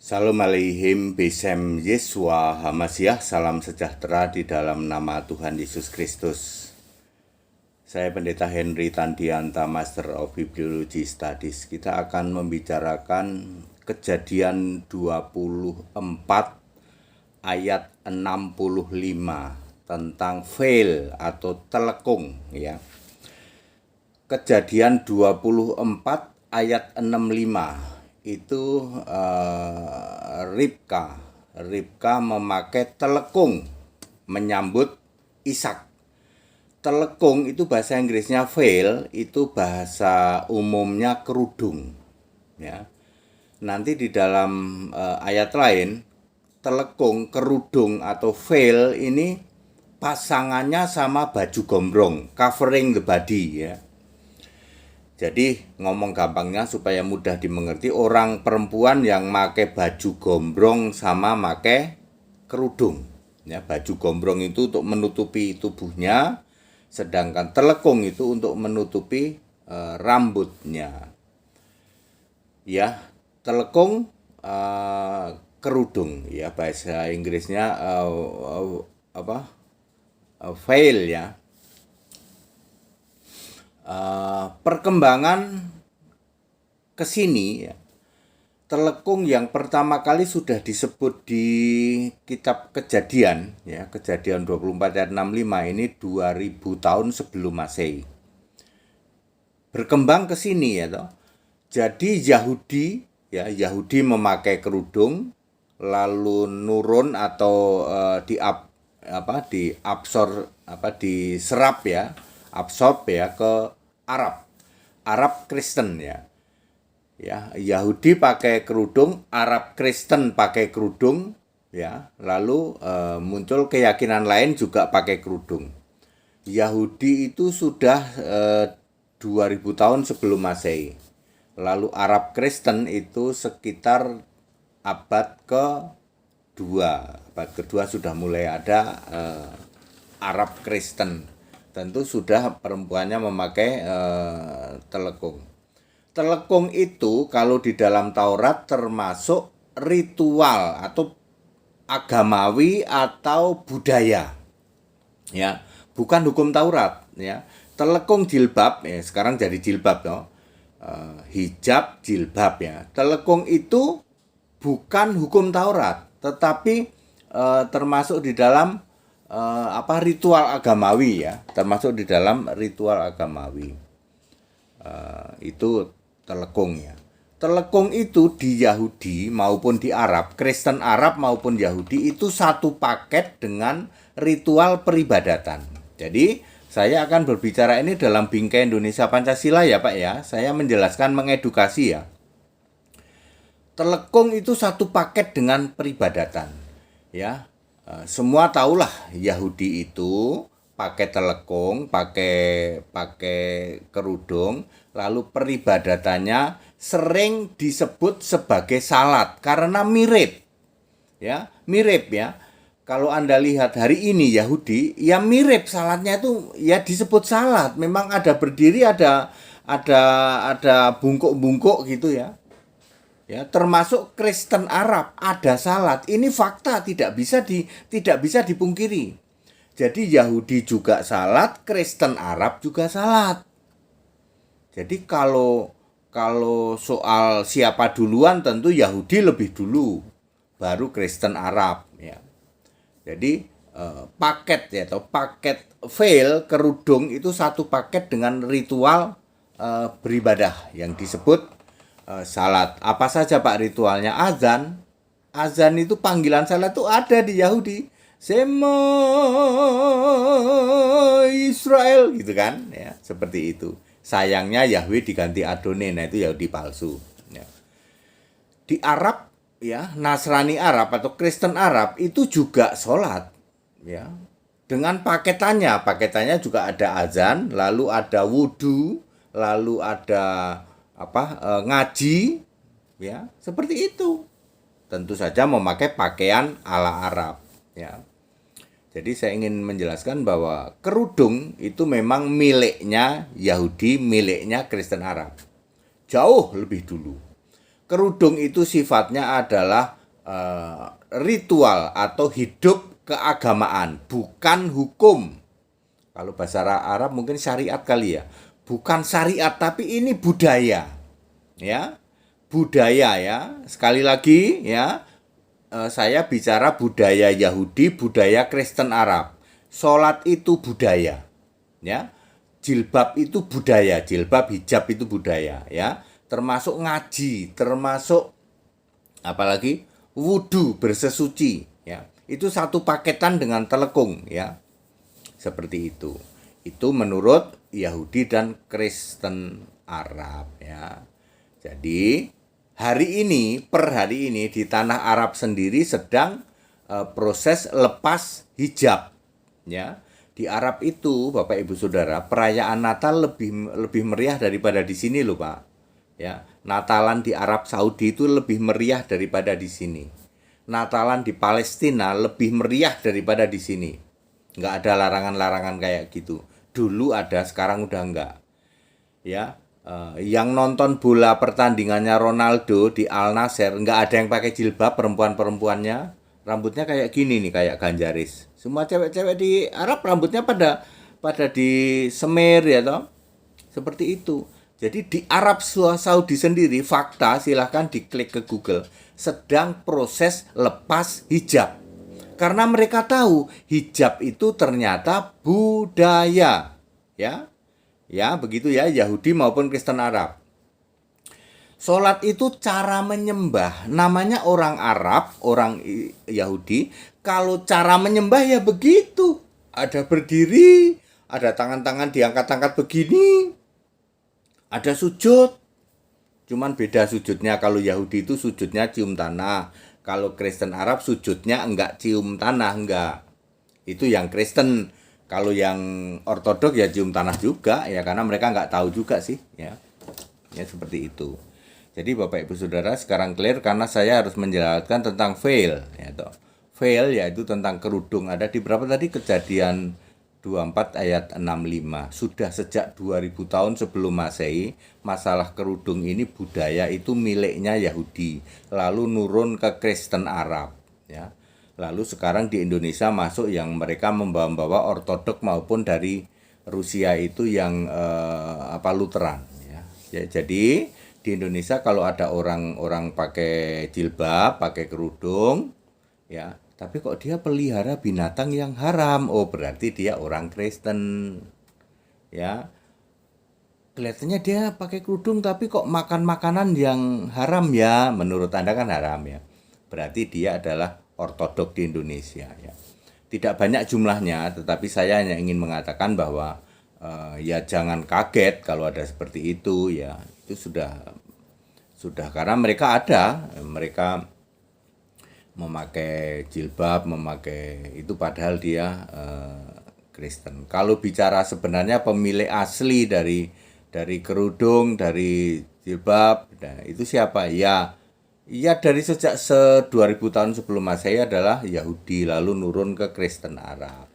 Salam aleihim besem Yesua Hamasiah. Salam sejahtera di dalam nama Tuhan Yesus Kristus. Saya Pendeta Henry Tandianta, Master of Bibliology Studies. Kita akan membicarakan Kejadian 24 ayat 65 tentang fail atau telekung, ya. Kejadian 24 ayat 65 itu Ribka memakai telekung menyambut Ishak. Telekung itu bahasa Inggrisnya veil, itu bahasa umumnya kerudung, ya. Nanti di dalam ayat lain, telekung, kerudung atau veil ini pasangannya sama baju gombrong, covering the body, ya. Jadi ngomong gampangnya supaya mudah dimengerti, orang perempuan yang make baju gombrong sama make kerudung, ya. Baju gombrong itu untuk menutupi tubuhnya, sedangkan telekung itu untuk menutupi rambutnya, ya. Telekung, kerudung, ya, bahasa Inggrisnya veil, ya. Perkembangan ke sini, ya, telekung yang pertama kali sudah disebut di kitab Kejadian, ya, Kejadian 24 ayat 65 ini 2000 tahun sebelum Masehi. Berkembang ke sini, ya toh. Jadi Yahudi memakai kerudung, lalu nurun atau diserap, ya, absorb, ya, ke Arab Kristen, ya. Ya, Yahudi pakai kerudung, Arab Kristen pakai kerudung, ya. Lalu muncul keyakinan lain juga pakai kerudung. Yahudi itu sudah 2000 tahun sebelum Masehi. Lalu Arab Kristen itu sekitar abad kedua. Abad kedua sudah mulai ada Arab Kristen. Tentu sudah perempuannya memakai telekung. Telekung itu kalau di dalam Taurat termasuk ritual atau agamawi atau budaya, ya, bukan hukum Taurat, ya. Telekung jilbab, ya, sekarang jadi jilbab, ya. Hijab jilbab, ya. Telekung itu bukan hukum Taurat, tetapi termasuk di dalam ritual agamawi, ya, termasuk di dalam ritual agamawi. Itu telekung, ya. Telekung itu di Yahudi maupun di Arab, Kristen Arab maupun Yahudi itu satu paket dengan ritual peribadatan. Jadi saya akan berbicara ini dalam bingkai Indonesia Pancasila, ya Pak, ya. Saya menjelaskan, mengedukasi, ya. Telekung itu satu paket dengan peribadatan, ya. Semua tahulah Yahudi itu pakai telekung, pakai kerudung, lalu peribadatannya sering disebut sebagai salat karena mirip, ya, mirip, ya. Kalau Anda lihat hari ini Yahudi, ya mirip, salatnya itu ya disebut salat. Memang ada berdiri, ada bungkuk-bungkuk gitu, ya. Ya, termasuk Kristen Arab ada salat. Ini fakta, tidak bisa dipungkiri. Jadi Yahudi juga salat, Kristen Arab juga salat. Jadi kalau soal siapa duluan, tentu Yahudi lebih dulu, baru Kristen Arab, ya. Jadi paket, ya, atau paket veil, kerudung itu satu paket dengan ritual beribadah yang disebut salat. Apa saja Pak ritualnya? Azan. Azan itu panggilan salat itu ada di Yahudi. Shema Israel, gitu kan, ya, seperti itu. Sayangnya Yahweh diganti Adonai, nah itu Yahudi palsu, ya. Di Arab, ya, Nasrani Arab atau Kristen Arab itu juga sholat, ya, dengan paketannya juga ada azan, lalu ada wudhu, lalu ada ngaji, ya, seperti itu. Tentu saja memakai pakaian ala Arab, ya. Jadi saya ingin menjelaskan bahwa kerudung itu memang miliknya Yahudi, miliknya Kristen Arab. Jauh lebih dulu. Kerudung itu sifatnya adalah ritual atau hidup keagamaan, bukan hukum. Kalau bahasa Arab mungkin syariat kali ya. Bukan syariat tapi ini budaya. Ya. Budaya ya. Sekali lagi ya, saya bicara budaya Yahudi, budaya Kristen Arab. Sholat itu budaya. Ya. Jilbab itu budaya, jilbab hijab itu budaya ya. Termasuk ngaji, termasuk apalagi wudhu bersesuci ya. Itu satu paketan dengan telekung ya. Seperti itu menurut Yahudi dan Kristen Arab ya. Jadi per hari ini di tanah Arab sendiri sedang proses lepas hijab ya. Di Arab itu Bapak Ibu Saudara, perayaan Natal lebih meriah daripada di sini loh Pak. Ya, Natalan di Arab Saudi itu lebih meriah daripada di sini. Natalan di Palestina lebih meriah daripada di sini. Nggak ada larangan-larangan kayak gitu. Dulu ada, sekarang udah nggak. Ya, yang nonton bola pertandingannya Ronaldo di Al Nassr nggak ada yang pakai jilbab, perempuan-perempuannya rambutnya kayak gini nih, kayak Ganjaris. Semua cewek-cewek di Arab rambutnya pada disemir ya toh. Seperti itu. Jadi di Arab Saudi sendiri, fakta silahkan diklik ke Google, sedang proses lepas hijab. Karena mereka tahu hijab itu ternyata budaya. Ya. Ya, begitu ya, Yahudi maupun Kristen Arab. Sholat itu cara menyembah. Namanya orang Arab, orang Yahudi. Kalau cara menyembah ya begitu. Ada berdiri, ada tangan-tangan diangkat-angkat begini. Ada sujud. Cuman beda sujudnya. Kalau Yahudi itu sujudnya cium tanah. Kalau Kristen Arab sujudnya enggak cium tanah, enggak. Itu yang Kristen. Kalau yang Ortodok ya cium tanah juga ya, karena mereka enggak tahu juga sih ya. Ya seperti itu. Jadi Bapak Ibu Saudara sekarang clear karena saya harus menjelaskan tentang veil ya toh. Veil yaitu tentang kerudung. Ada di berapa tadi? Kejadian 24 ayat 65. Sudah sejak 2000 tahun sebelum Masehi, masalah kerudung ini budaya itu miliknya Yahudi, lalu nurun ke Kristen Arab ya. Lalu sekarang di Indonesia masuk yang mereka membawa ortodok maupun dari Rusia itu yang Lutheran ya. Jadi di Indonesia kalau ada orang pakai jilbab, pakai kerudung ya, tapi kok dia pelihara binatang yang haram, oh berarti dia orang Kristen ya. Kelihatannya dia pakai kerudung tapi kok makan makanan yang haram ya, menurut Anda kan haram ya. Berarti dia adalah ortodok di Indonesia ya. Tidak banyak jumlahnya, tetapi saya hanya ingin mengatakan bahwa ya jangan kaget kalau ada seperti itu ya. Itu sudah karena mereka memakai jilbab, memakai itu padahal dia Kristen. Kalau bicara sebenarnya pemilik asli dari kerudung, dari jilbab, nah, itu siapa? Ya dari sejak 2000 tahun sebelum Masehi adalah Yahudi, lalu nurun ke Kristen Arab.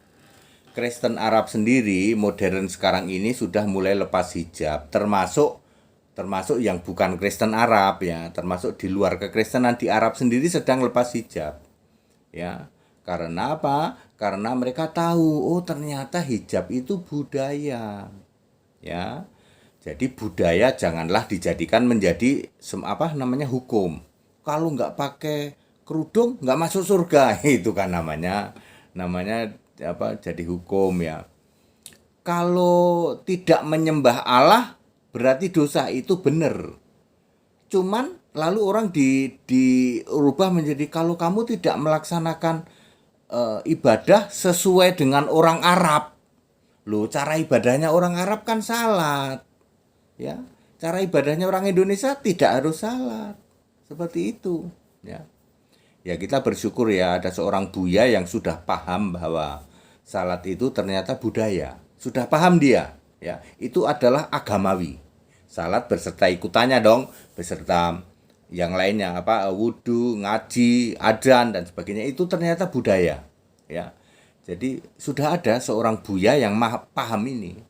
Kristen Arab sendiri modern sekarang ini sudah mulai lepas hijab, termasuk yang bukan Kristen Arab ya, termasuk di luar kekristenan di Arab sendiri sedang lepas hijab. Ya. Karena apa? Karena mereka tahu oh ternyata hijab itu budaya. Ya. Jadi budaya janganlah dijadikan menjadi hukum. Kalau nggak pakai kerudung nggak masuk surga, itu kan namanya jadi hukum ya. Kalau tidak menyembah Allah berarti dosa, itu benar. Cuman lalu orang dirubah menjadi kalau kamu tidak melaksanakan ibadah sesuai dengan orang Arab. Loh, cara ibadahnya orang Arab kan salat. Ya. Cara ibadahnya orang Indonesia tidak harus salat. Seperti itu, ya. Ya kita bersyukur ya ada seorang buya yang sudah paham bahwa salat itu ternyata budaya. Sudah paham dia. Ya, itu adalah agamawi. Salat beserta ikutannya dong, beserta yang lainnya wudhu, ngaji, adzan dan sebagainya, itu ternyata budaya. Ya, jadi sudah ada seorang buya yang paham ini.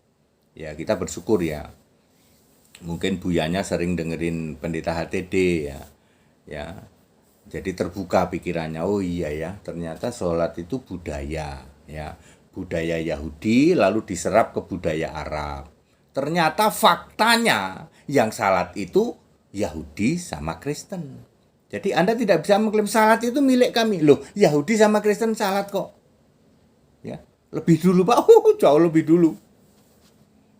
Ya kita bersyukur ya. Mungkin buyanya sering dengerin pendeta HTD ya. Ya. Jadi terbuka pikirannya. Oh iya ya, ternyata sholat itu budaya ya. Budaya Yahudi lalu diserap ke budaya Arab. Ternyata faktanya yang salat itu Yahudi sama Kristen. Jadi Anda tidak bisa mengklaim salat itu milik kami. Loh, Yahudi sama Kristen salat kok. Ya, lebih dulu Pak. Jauh lebih dulu.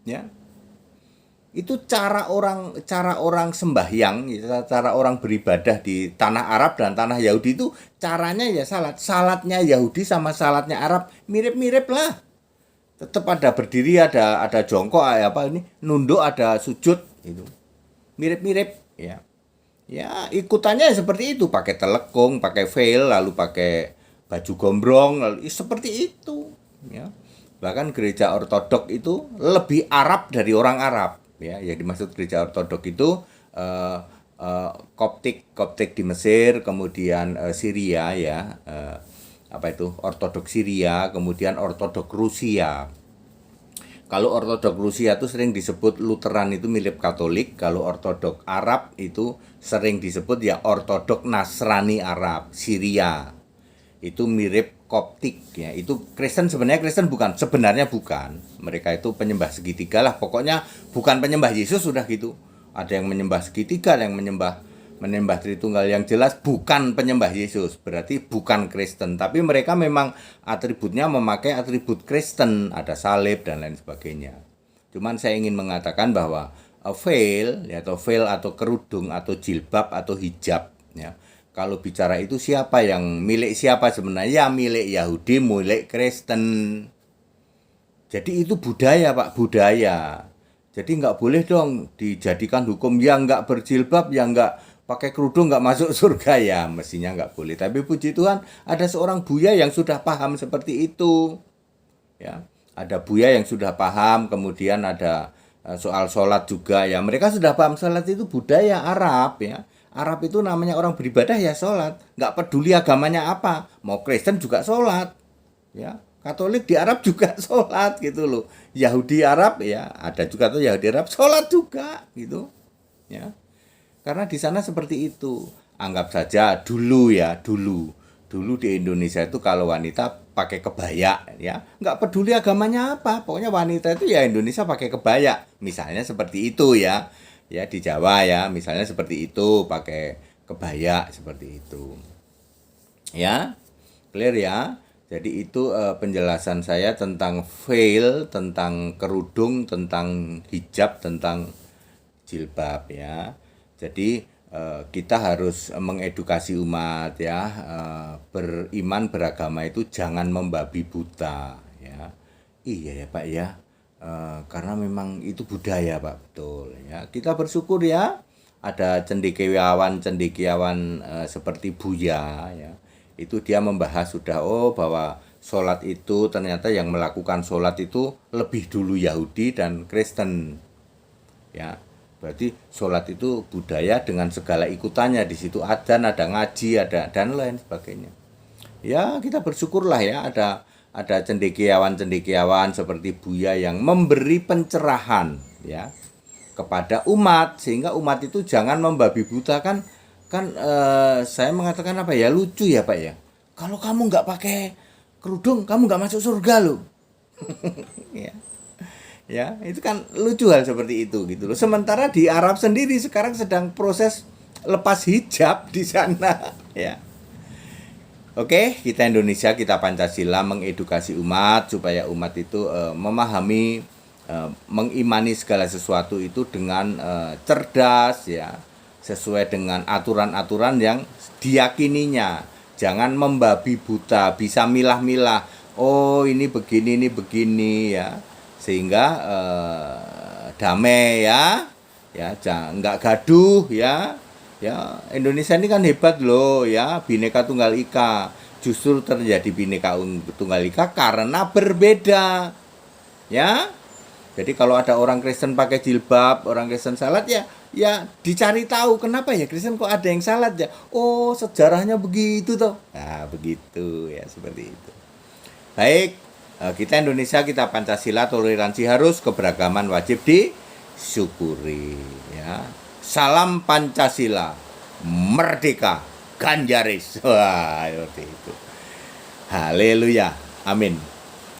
Ya, itu cara orang sembahyang, cara orang beribadah di tanah Arab dan tanah Yahudi itu caranya ya salatnya Yahudi sama salatnya Arab mirip-mirip lah, tetap ada berdiri, ada jongkok, apa ini nunduk, ada sujud, itu mirip-mirip ya. Ya ikutannya seperti itu, pakai telekung, pakai veil, lalu pakai baju gombrong, lalu seperti itu ya. Bahkan gereja ortodok itu lebih Arab dari orang Arab ya. Yang dimaksud gereja ortodok itu Koptik di Mesir, kemudian Syria ya, apa itu ortodok Syria, kemudian ortodok Rusia. Kalau ortodok Rusia itu sering disebut Lutheran, itu mirip Katolik. Kalau ortodok Arab itu sering disebut ya ortodok Nasrani Arab, Syria. Itu mirip Koptik ya. Itu Kristen, sebenarnya Kristen bukan, sebenarnya bukan. Mereka itu penyembah segitiga lah. Pokoknya bukan penyembah Yesus sudah gitu. Ada yang menyembah segitiga, ada yang menyembah Tritunggal, yang jelas bukan penyembah Yesus, berarti bukan Kristen. Tapi mereka memang atributnya memakai atribut Kristen, ada salib dan lain sebagainya. Cuman saya ingin mengatakan bahwa veil ya, atau kerudung atau jilbab atau hijab ya. Kalau bicara itu siapa yang milik siapa sebenarnya? Ya milik Yahudi, milik Kristen. Jadi itu budaya Pak, budaya. Jadi nggak boleh dong dijadikan hukum yang nggak berjilbab, yang nggak pakai kerudung nggak masuk surga ya, mestinya nggak boleh. Tapi puji Tuhan ada seorang buya yang sudah paham seperti itu ya. Ada buya yang sudah paham, kemudian ada soal sholat juga ya, mereka sudah paham sholat itu budaya Arab ya. Arab itu namanya orang beribadah ya sholat, nggak peduli agamanya apa, mau Kristen juga sholat ya, Katolik di Arab juga sholat gitu loh, Yahudi Arab ya ada juga tuh Yahudi Arab sholat juga gitu ya. Karena di sana seperti itu. Anggap saja dulu ya, dulu di Indonesia itu kalau wanita pakai kebaya ya, nggak peduli agamanya apa, pokoknya wanita itu ya Indonesia pakai kebaya. Misalnya seperti itu ya. Ya di Jawa ya, misalnya seperti itu, pakai kebaya seperti itu. Ya, clear ya. Jadi itu penjelasan saya tentang veil, tentang kerudung, tentang hijab, tentang jilbab ya. Jadi kita harus mengedukasi umat ya, beriman beragama itu jangan membabi buta ya. Iya ya Pak ya. Karena memang itu budaya Pak, betul ya. Kita bersyukur ya ada cendekiawan seperti Buya ya. Itu dia membahas sudah bahwa sholat itu ternyata yang melakukan sholat itu lebih dulu Yahudi dan Kristen ya. Berarti sholat itu budaya dengan segala ikutannya, di situ adzan, ada ngaji, ada dan lain sebagainya. Ya kita bersyukurlah ya ada cendekiawan seperti Buya yang memberi pencerahan ya kepada umat, sehingga umat itu jangan membabi buta kan. Saya mengatakan apa ya, lucu ya Pak ya, kalau kamu nggak pakai kerudung kamu nggak masuk surga loh. Ya. Ya, itu kan lucu hal seperti itu gitu loh. Sementara di Arab sendiri sekarang sedang proses lepas hijab di sana ya. Oke, kita Indonesia, kita Pancasila mengedukasi umat supaya umat itu memahami, mengimani segala sesuatu itu dengan cerdas ya, sesuai dengan aturan-aturan yang diyakininya. Jangan membabi buta, bisa milah-milah. Oh, ini begini ya. Sehingga damai ya nggak gaduh ya. Indonesia ini kan hebat loh ya, Bhinneka Tunggal Ika. Justru terjadi Bhinneka Tunggal Ika karena berbeda ya. Jadi kalau ada orang Kristen pakai jilbab, orang Kristen salat ya dicari tahu kenapa ya Kristen kok ada yang salat ya. Oh, sejarahnya begitu toh. Nah begitu ya, seperti itu. Baik, kita Indonesia, kita Pancasila, toleransi harus, keberagaman wajib syukuri ya. Salam Pancasila, merdeka, Ganjaris. Wah, seperti itu. Haleluya. Amin.